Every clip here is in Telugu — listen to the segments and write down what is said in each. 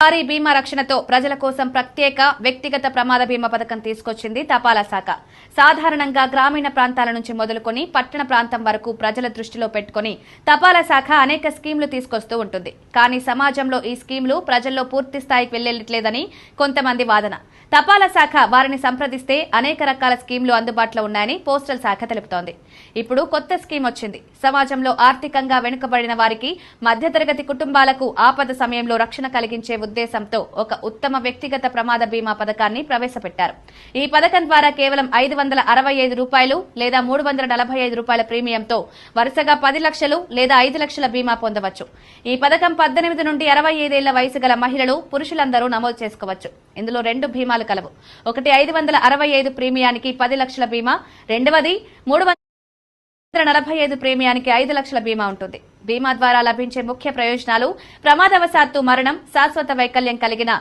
భారీ బీమా రక్షణతో ప్రజల కోసం ప్రత్యేక వ్యక్తిగత ప్రమాద బీమా పథకం తీసుకొచ్చింది తపాలా శాఖ. సాధారణంగా గ్రామీణ ప్రాంతాల నుంచి మొదలుకొని పట్టణ ప్రాంతం వరకు ప్రజల దృష్టిలో పెట్టుకుని తపాలా శాఖ అనేక స్కీంలు తీసుకొస్తూ ఉంటుంది. కానీ సమాజంలో ఈ స్కీంలు ప్రజల్లో పూర్తి స్థాయికి వెళ్లట్లేదని కొంతమంది వాదన. తపాలా శాఖ వారిని సంప్రదిస్తే అనేక రకాల స్కీంలు అందుబాటులో ఉన్నాయని పోస్టల్ శాఖ తెలుపుతోంది. ఇప్పుడు కొత్త స్కీమ్ వచ్చింది. సమాజంలో ఆర్థికంగా వెనుకబడిన వారికి, మధ్యతరగతి కుటుంబాలకు ఆపద సమయంలో రక్షణ కలిగించే ఉద్దేశంతో ఒక ఉత్తమ వ్యక్తిగత ప్రమాద బీమా పథకాన్ని ప్రవేశపెట్టారు. ఈ పథకం ద్వారా కేవలం ₹565 లేదా ₹345 ప్రీమియంతో వరుసగా 10 లక్షలు లేదా 5 లక్షల బీమా పొందవచ్చు. ఈ పథకం 18 నుండి 65 ఏళ్ల వయసు గల మహిళలు, పురుషులందరూ నమోదు చేసుకోవచ్చు. ఇందులో 2 బీమాలు కలవు. ఒకటి 565 ప్రీమియానికి 10 లక్షల బీమా, రెండవది 345 ప్రీమియానికి 5 లక్షల బీమా ఉంటుంది. బీమా ద్వారా లభించే ముఖ్య ప్రయోజనాలు: ప్రమాదవశాత్తు మరణం, శాశ్వత వైకల్యం కలిగిన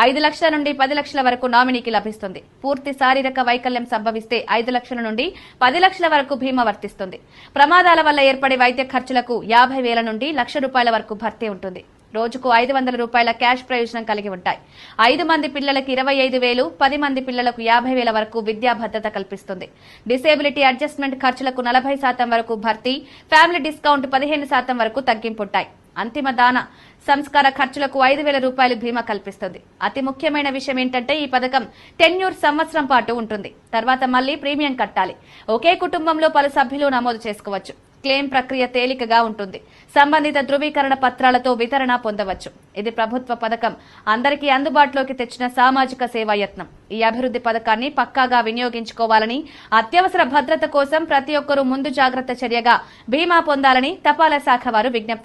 5 లక్షల నుండి 10 లక్షల వరకు నామినీకి లభిస్తుంది. పూర్తి శారీరక వైకల్యం సంభవిస్తే 5 లక్షల నుండి 10 లక్షల వరకు బీమా వర్తిస్తుంది. ప్రమాదాల వల్ల ఏర్పడే వైద్య ఖర్చులకు 50,000 నుండి ₹1,00,000 వరకు భర్తీ ఉంటుంది. రోజుకు ₹500 క్యాష్ ప్రయోజనం కలిగి ఉంటాయి. 5 మంది పిల్లలకు 25,000, 10 మంది పిల్లలకు 50,000 వరకు విద్యా భద్రత కల్పిస్తుంది. డిసేబిలిటీ అడ్జస్ట్మెంట్ ఖర్చులకు 40% వరకు భర్తీ, ఫ్యామిలీ డిస్కౌంట్ 15% వరకు తగ్గింపుంటాయి. అంతిమ దాన సంస్కార ఖర్చులకు ₹5,000 బీమా కల్పిస్తుంది. అతి ముఖ్యమైన విషయం ఏంటంటే ఈ పథకం టెన్యూర్ సంవత్సరం పాటు ఉంటుంది. తర్వాత మళ్లీ ప్రీమియం కట్టాలి. ఒకే కుటుంబంలో పలు సభ్యులు నమోదు చేసుకోవచ్చు. క్లెయిమ్ ప్రక్రియ తేలికగా ఉంటుంది. సంబంధిత ధృవీకరణ పత్రాలతో వితరణ పొందవచ్చు. ఇది ప్రభుత్వ పథకం అందరికీ అందుబాటులోకి తెచ్చిన సామాజిక సేవా యత్నం. ఈ అభివృద్ధి పథకాన్ని పక్కాగా వినియోగించుకోవాలని, అత్యవసర భద్రత కోసం ప్రతి ఒక్కరూ ముందు జాగ్రత్త చర్యగా బీమా పొందాలని తపాలా శాఖ వారు విజ్ఞప్తి